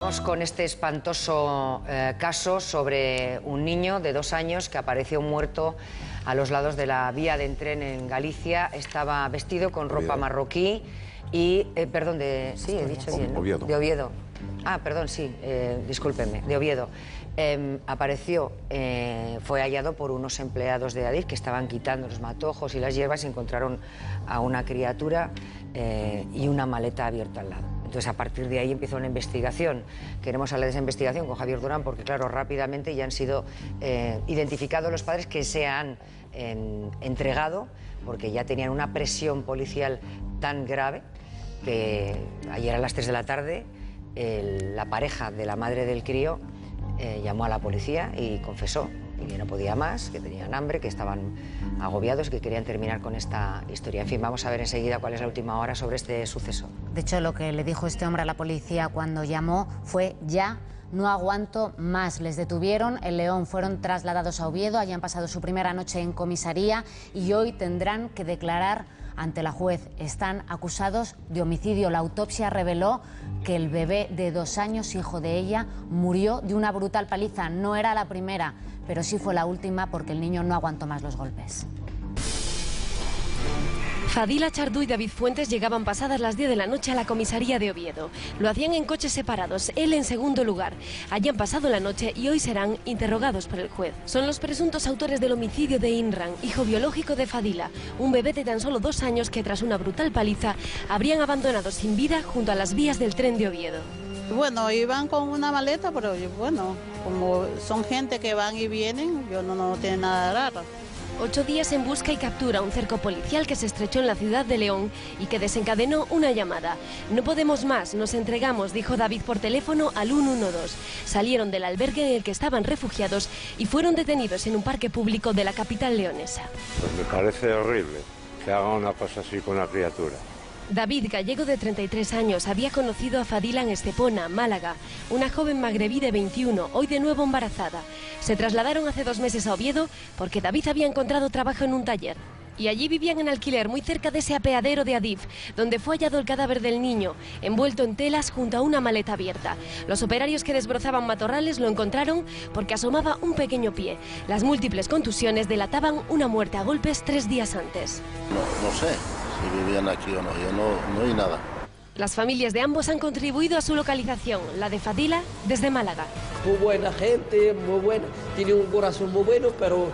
Vamos con este espantoso caso sobre un niño de 2 años que apareció muerto a los lados de la vía de tren en Galicia. Estaba vestido con ropa marroquí y, perdón, sí, he dicho bien, ¿no? Oviedo. De Oviedo. Ah, perdón, sí, discúlpenme, de Oviedo. Fue hallado por unos empleados de Adif que estaban quitando los matojos y las hierbas y encontraron a una criatura y una maleta abierta al lado. Entonces, a partir de ahí empieza una investigación. Queremos hablar de esa investigación con Javier Durán porque, claro, rápidamente ya han sido identificados los padres que se han entregado porque ya tenían una presión policial tan grave que ayer a las 3 de la tarde la pareja de la madre del crío llamó a la policía y confesó que no podía más, que tenían hambre, que estaban agobiados, que querían terminar con esta historia. En fin, vamos a ver enseguida cuál es la última hora sobre este suceso. De hecho, lo que le dijo este hombre a la policía cuando llamó fue: ya no aguanto más. Les detuvieron en León, fueron trasladados a Oviedo, allí han pasado su primera noche en comisaría y hoy tendrán que declarar ante la juez. Están acusados de homicidio. La autopsia reveló que el bebé de 2 años, hijo de ella, murió de una brutal paliza. No era la primera, pero sí fue la última porque el niño no aguantó más los golpes. Fadila Chardú y David Fuentes llegaban pasadas las 10 de la noche a la comisaría de Oviedo. Lo hacían en coches separados, él en segundo lugar. Allí han pasado la noche y hoy serán interrogados por el juez. Son los presuntos autores del homicidio de Imran, hijo biológico de Fadila, un bebé de tan solo 2 años que tras una brutal paliza habrían abandonado sin vida junto a las vías del tren de Oviedo. Bueno, iban con una maleta, pero bueno, como son gente que van y vienen, no tiene nada de raro. 8 días en busca y captura, un cerco policial que se estrechó en la ciudad de León y que desencadenó una llamada. No podemos más, nos entregamos, dijo David por teléfono al 112. Salieron del albergue en el que estaban refugiados y fueron detenidos en un parque público de la capital leonesa. Pues me parece horrible que haga una cosa así con una criatura. David, gallego de 33 años, había conocido a Fadila en Estepona, Málaga, una joven magrebí de 21, hoy de nuevo embarazada. Se trasladaron hace 2 meses a Oviedo porque David había encontrado trabajo en un taller. Y allí vivían en alquiler, muy cerca de ese apeadero de Adif, donde fue hallado el cadáver del niño, envuelto en telas junto a una maleta abierta. Los operarios que desbrozaban matorrales lo encontraron porque asomaba un pequeño pie. Las múltiples contusiones delataban una muerte a golpes 3 días antes. No sé si vivían aquí o no, yo no oí nada. Las familias de ambos han contribuido a su localización, la de Fadila desde Málaga. Muy buena gente, muy buena, tiene un corazón muy bueno, pero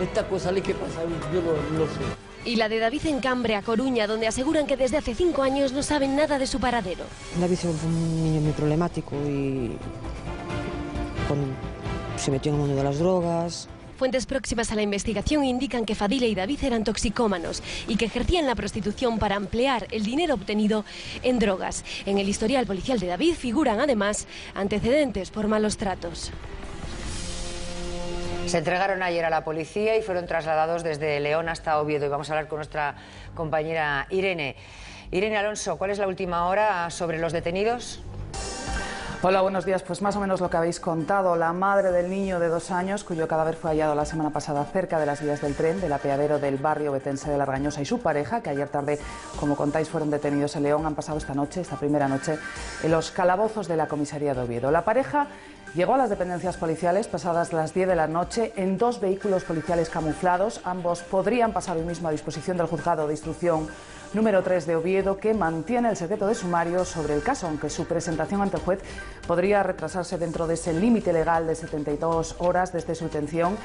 esta cosa que pasa, yo no sé. Y la de David en Cambre, a Coruña, donde aseguran que desde hace 5 años no saben nada de su paradero. David fue un niño muy problemático y se metió en el mundo de las drogas. Fuentes próximas a la investigación indican que Fadila y David eran toxicómanos y que ejercían la prostitución para emplear el dinero obtenido en drogas. En el historial policial de David figuran además antecedentes por malos tratos. Se entregaron ayer a la policía y fueron trasladados desde León hasta Oviedo. Y vamos a hablar con nuestra compañera Irene. Irene Alonso, ¿cuál es la última hora sobre los detenidos? Hola, buenos días. Pues más o menos lo que habéis contado. La madre del niño de 2 años, cuyo cadáver fue hallado la semana pasada cerca de las vías del tren del apeadero del barrio betense de Largañosa, y su pareja, que ayer tarde, como contáis, fueron detenidos en León, han pasado esta primera noche, en los calabozos de la comisaría de Oviedo. La pareja llegó a las dependencias policiales pasadas las 10 de la noche en 2 vehículos policiales camuflados. Ambos podrían pasar hoy mismo a disposición del juzgado de instrucción número 3 de Oviedo, que mantiene el secreto de sumario sobre el caso, aunque su presentación ante el juez podría retrasarse dentro de ese límite legal de 72 horas desde su detención,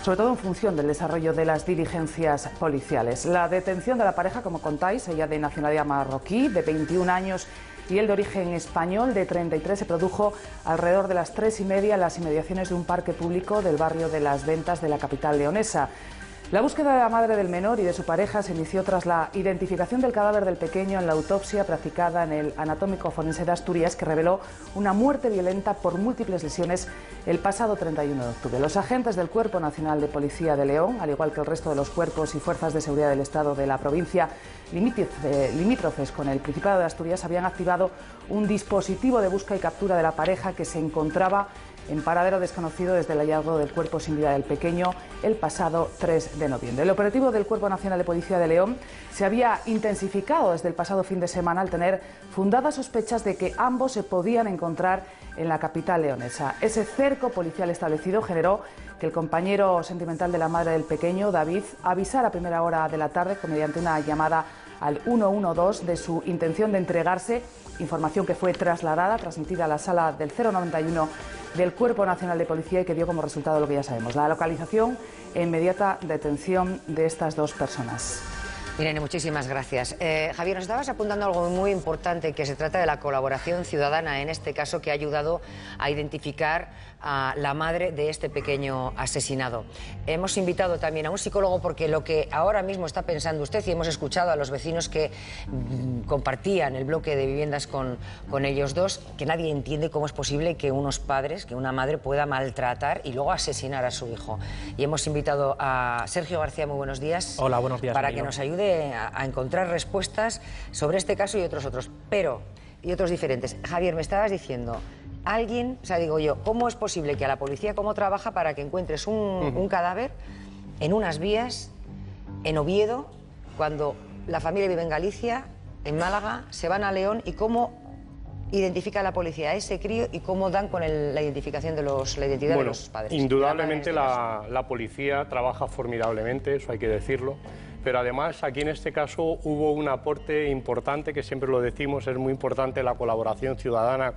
sobre todo en función del desarrollo de las diligencias policiales. La detención de la pareja, como contáis, ella de nacionalidad marroquí, de 21 años, y el de origen español, de 33, se produjo alrededor de las 3:30 en las inmediaciones de un parque público del barrio de Las Ventas de la capital leonesa. La búsqueda de la madre del menor y de su pareja se inició tras la identificación del cadáver del pequeño en la autopsia practicada en el Anatómico Forense de Asturias, que reveló una muerte violenta por múltiples lesiones el pasado 31 de octubre. Los agentes del Cuerpo Nacional de Policía de León, al igual que el resto de los cuerpos y fuerzas de seguridad del Estado de la provincia limítrofes con el Principado de Asturias, habían activado un dispositivo de busca y captura de la pareja que se encontraba en paradero desconocido desde el hallazgo del cuerpo sin vida del pequeño el pasado 3 de noviembre. El operativo del Cuerpo Nacional de Policía de León se había intensificado desde el pasado fin de semana al tener fundadas sospechas de que ambos se podían encontrar en la capital leonesa. Ese cerco policial establecido generó que el compañero sentimental de la madre del pequeño, David, avisara a primera hora de la tarde mediante una llamada al 112 de su intención de entregarse, información que fue transmitida a la sala del 091 del Cuerpo Nacional de Policía y que dio como resultado lo que ya sabemos, la localización e inmediata detención de estas dos personas. Irene, muchísimas gracias. Javier, nos estabas apuntando algo muy importante, que se trata de la colaboración ciudadana, en este caso, que ha ayudado a identificar a la madre de este pequeño asesinado. Hemos invitado también a un psicólogo porque lo que ahora mismo está pensando usted, y hemos escuchado a los vecinos que compartían el bloque de viviendas con ellos dos, que nadie entiende cómo es posible que unos padres, que una madre pueda maltratar y luego asesinar a su hijo. Y hemos invitado a Sergio García, muy buenos días. Hola, buenos días. Para que nos ayude a encontrar respuestas sobre este caso y otros diferentes. Javier, me estabas diciendo, alguien, o sea, digo yo, ¿cómo es posible que a la policía, cómo trabaja para que encuentres un cadáver en unas vías, en Oviedo, cuando la familia vive en Galicia, en Málaga, se van a León, y cómo identifica la policía a ese crío y cómo dan con la identificación de la identidad de los padres? Indudablemente la policía trabaja formidablemente, eso hay que decirlo. Pero además aquí en este caso hubo un aporte importante, que siempre lo decimos, es muy importante la colaboración ciudadana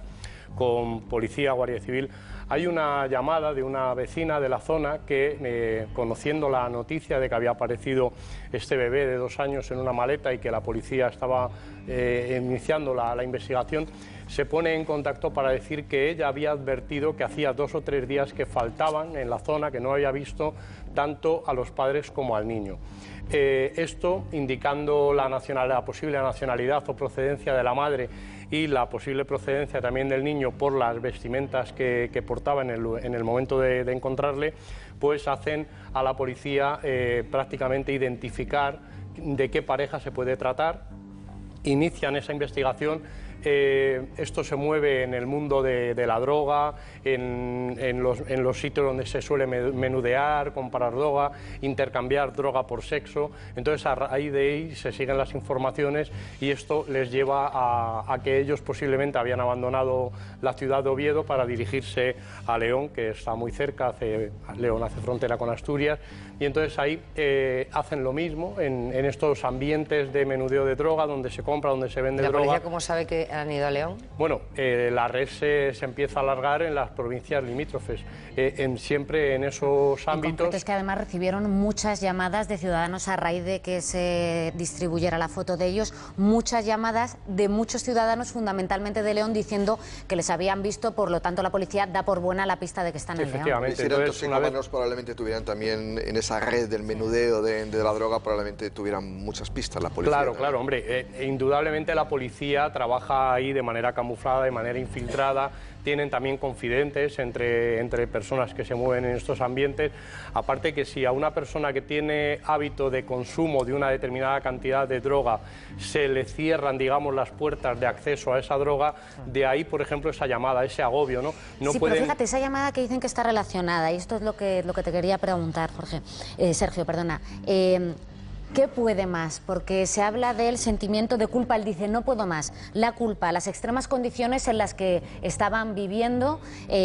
con Policía, Guardia Civil. Hay una llamada de una vecina de la zona que, conociendo la noticia de que había aparecido este bebé de 2 años en una maleta y que la policía estaba iniciando la investigación, se pone en contacto para decir que ella había advertido que hacía 2 o 3 días que faltaban en la zona, que no había visto tanto a los padres como al niño. Esto indicando la posible nacionalidad o procedencia de la madre y la posible procedencia también del niño por las vestimentas que portaba en el momento de encontrarle, pues hacen a la policía prácticamente identificar de qué pareja se puede tratar, inician esa investigación. Esto se mueve en el mundo de la droga, en los sitios donde se suele menudear, comprar droga, intercambiar droga por sexo. Entonces, a raíz de ahí se siguen las informaciones y esto les lleva a que ellos posiblemente habían abandonado la ciudad de Oviedo para dirigirse a León, que está muy cerca. León hace frontera con Asturias, y entonces ahí hacen lo mismo en estos ambientes de menudeo de droga, donde se compra, donde se vende droga. ¿La policía cómo sabe que han ido a León? Bueno, la red se empieza a alargar en las provincias limítrofes, siempre en esos ámbitos. Es que además recibieron muchas llamadas de ciudadanos a raíz de que se distribuyera la foto de ellos, muchas llamadas de muchos ciudadanos, fundamentalmente de León, diciendo que les habían visto, por lo tanto la policía da por buena la pista de que están en León. Efectivamente. Entonces, toxicómanos probablemente tuvieran también, en esa red del menudeo de la droga, probablemente tuvieran muchas pistas la policía. Claro, claro, hombre, indudablemente la policía trabaja ahí de manera camuflada, de manera infiltrada. Tienen también confidentes entre personas que se mueven en estos ambientes. Aparte que si a una persona que tiene hábito de consumo de una determinada cantidad de droga se le cierran, digamos, las puertas de acceso a esa droga, de ahí, por ejemplo, esa llamada, ese agobio, ¿no? Sí, pero fíjate, esa llamada que dicen que está relacionada, y esto es lo que te quería preguntar, Sergio, perdona. ¿Qué puede más? Porque se habla del sentimiento de culpa. Él dice, no puedo más. La culpa, las extremas condiciones en las que estaban viviendo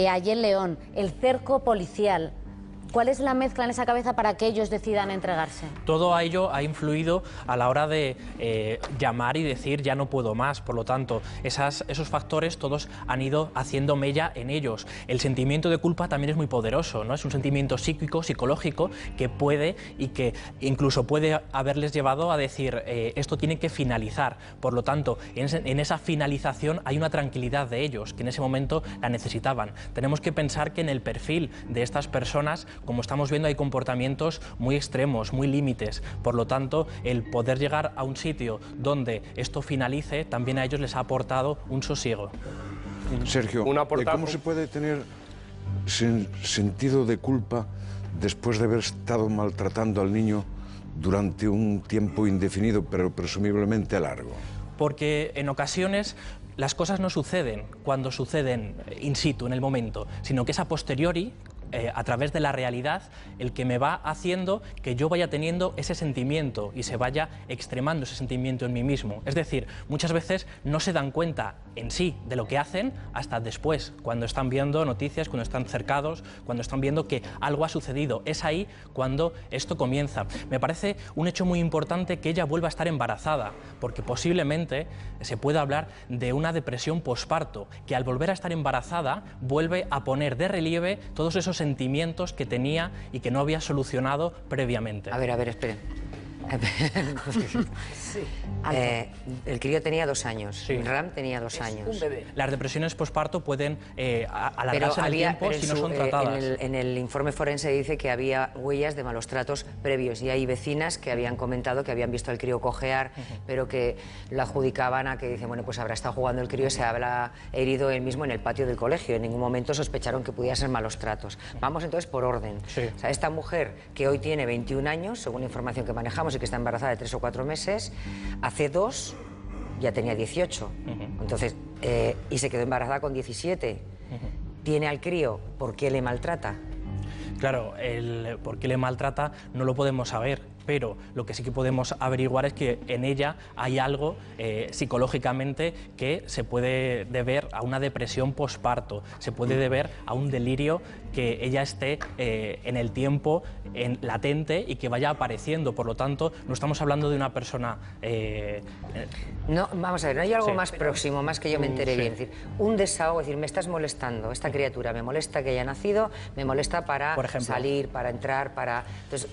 allí en León, el cerco policial. ¿Cuál es la mezcla en esa cabeza para que ellos decidan entregarse? Todo ello ha influido a la hora de llamar y decir ya no puedo más. Por lo tanto, esos factores todos han ido haciendo mella en ellos. El sentimiento de culpa también es muy poderoso, ¿no? Es un sentimiento psíquico, psicológico, que puede y que incluso puede haberles llevado a decir esto tiene que finalizar. Por lo tanto, en esa finalización hay una tranquilidad de ellos, que en ese momento la necesitaban. Tenemos que pensar que en el perfil de estas personas, como estamos viendo, hay comportamientos muy extremos, muy límites. Por lo tanto, el poder llegar a un sitio donde esto finalice, también a ellos les ha aportado un sosiego. Sergio, ¿cómo se puede tener sentido de culpa después de haber estado maltratando al niño durante un tiempo indefinido, pero presumiblemente largo? Porque en ocasiones las cosas no suceden cuando suceden in situ, en el momento, sino que es a posteriori, a través de la realidad, el que me va haciendo que yo vaya teniendo ese sentimiento y se vaya extremando ese sentimiento en mí mismo. Es decir, muchas veces no se dan cuenta en sí de lo que hacen hasta después, cuando están viendo noticias, cuando están cercados, cuando están viendo que algo ha sucedido. Es ahí cuando esto comienza. Me parece un hecho muy importante que ella vuelva a estar embarazada, porque posiblemente se pueda hablar de una depresión posparto, que al volver a estar embarazada vuelve a poner de relieve todos esos sentimientos que tenía y que no había solucionado previamente. A ver, esperen. Sí. El crío tenía 2 años, sí. Ram tenía 2 años. Un bebé. Las depresiones posparto pueden alargarse en el tiempo si no son tratadas. En el informe forense dice que había huellas de malos tratos previos y hay vecinas que habían comentado que habían visto al crío cojear, pero que lo adjudicaban a que dicen, bueno, pues habrá estado jugando el crío y se habrá herido él mismo en el patio del colegio. En ningún momento sospecharon que pudiera ser malos tratos. Vamos entonces por orden. Sí. O sea, esta mujer que hoy tiene 21 años, según la información que manejamos, y que está embarazada de 3 o 4 meses, hace 2 ya tenía 18. Entonces, y se quedó embarazada con 17. Tiene al crío, ¿por qué le maltrata? Claro, por qué le maltrata no lo podemos saber, pero lo que sí que podemos averiguar es que en ella hay algo psicológicamente que se puede deber a una depresión posparto, se puede deber a un delirio que ella esté en el tiempo latente y que vaya apareciendo. Por lo tanto, no estamos hablando de una persona... No, vamos a ver, no hay algo más próximo, más que yo me enteré bien. Es decir, un desahogo, es decir, me estás molestando, esta criatura me molesta que haya nacido, me molesta para salir, para entrar, para... Entonces,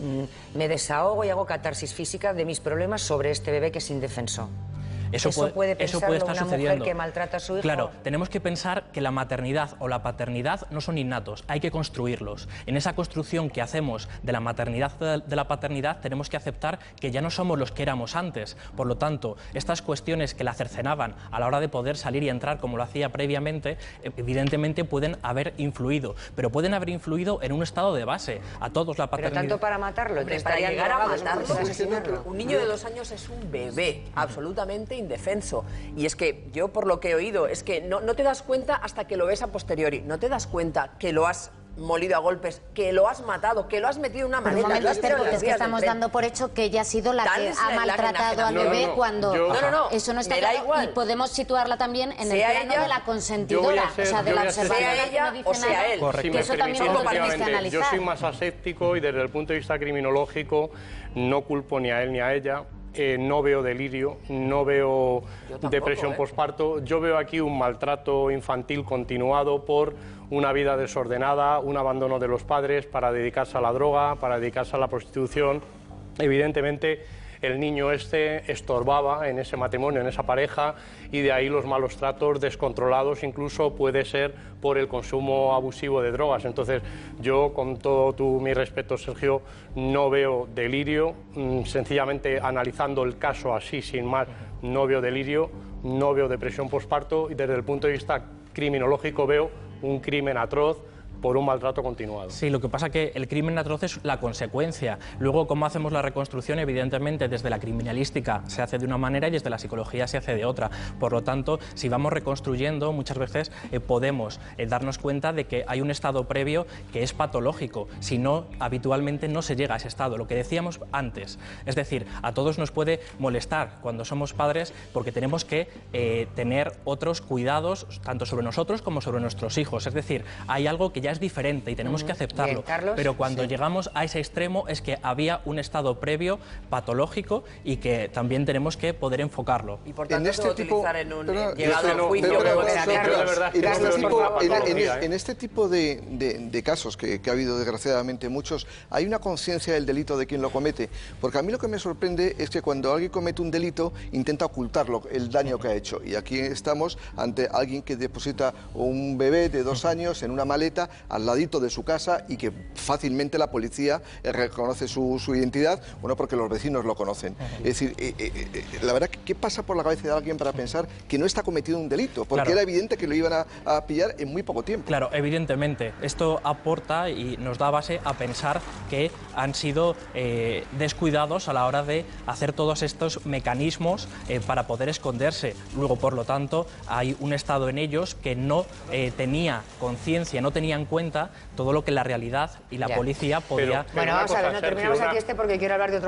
me desahogo y hago catarsis física de mis problemas sobre este bebé que es indefenso. Eso puede pensarlo una mujer que maltrata a su hijo. Claro, tenemos que pensar que la maternidad o la paternidad no son innatos, hay que construirlos. En esa construcción que hacemos de la maternidad, de la paternidad, tenemos que aceptar que ya no somos los que éramos antes. Por lo tanto, estas cuestiones que la cercenaban a la hora de poder salir y entrar como lo hacía previamente, evidentemente pueden haber influido, pero pueden haber influido en un estado de base. A todos la paternidad... Pero tanto para matarlo, entonces para llegar a matarlo, un niño de 2 años es un bebé, absolutamente indefenso. Y es que yo, por lo que he oído, es que no te das cuenta hasta que lo ves a posteriori. No te das cuenta que lo has molido a golpes, que lo has matado, que lo has metido en una maleta. Porque es que estamos dando por hecho que ella ha sido la que ha maltratado al bebé cuando... Eso no está claro. Y podemos situarla también en el plano de la consentidora, o sea, de la observadora que no dice nada. Correcto. Que eso también lo tienes que analizar. Yo soy más aséptico y desde el punto de vista criminológico no culpo ni a él ni a ella. No veo delirio, no veo depresión posparto. Yo veo aquí un maltrato infantil continuado por una vida desordenada, un abandono de los padres para dedicarse a la droga, para dedicarse a la prostitución. Evidentemente, el niño estorbaba en ese matrimonio, en esa pareja, y de ahí los malos tratos descontrolados, incluso puede ser por el consumo abusivo de drogas. Entonces, yo, con todo mi respeto, Sergio, no veo delirio, sencillamente analizando el caso así, sin más, no veo delirio, no veo depresión posparto, y desde el punto de vista criminológico veo un crimen atroz por un maltrato continuado. Sí, lo que pasa es que el crimen atroz es la consecuencia. Luego, cómo hacemos la reconstrucción, evidentemente, desde la criminalística se hace de una manera y desde la psicología se hace de otra. Por lo tanto, si vamos reconstruyendo, muchas veces podemos darnos cuenta de que hay un estado previo que es patológico. Si no, habitualmente no se llega a ese estado. Lo que decíamos antes, es decir, a todos nos puede molestar cuando somos padres porque tenemos que tener otros cuidados, tanto sobre nosotros como sobre nuestros hijos. Es decir, hay algo que ya es diferente y tenemos que aceptarlo. Bien, Carlos, pero cuando llegamos a ese extremo es que había un estado previo patológico y que también tenemos que poder enfocarlo. Y por tanto, utilizar en un llegado al juicio. En este tipo de casos, que ha habido desgraciadamente muchos, hay una conciencia del delito de quien lo comete. Porque a mí lo que me sorprende es que cuando alguien comete un delito, intenta ocultarlo, el daño que ha hecho. Y aquí estamos ante alguien que deposita un bebé de 2 años en una maleta al ladito de su casa y que fácilmente la policía reconoce su identidad, bueno, porque los vecinos lo conocen. Es decir, la verdad, ¿qué pasa por la cabeza de alguien para pensar que no está cometido un delito? Porque era evidente que lo iban a pillar en muy poco tiempo. Claro, evidentemente. Esto aporta y nos da base a pensar que han sido descuidados a la hora de hacer todos estos mecanismos para poder esconderse. Luego, por lo tanto, hay un estado en ellos que no tenía conciencia, no tenía en cuenta todo lo que la realidad y la policía podía... Bueno, vamos a ver, no terminamos aquí porque quiero hablar de otro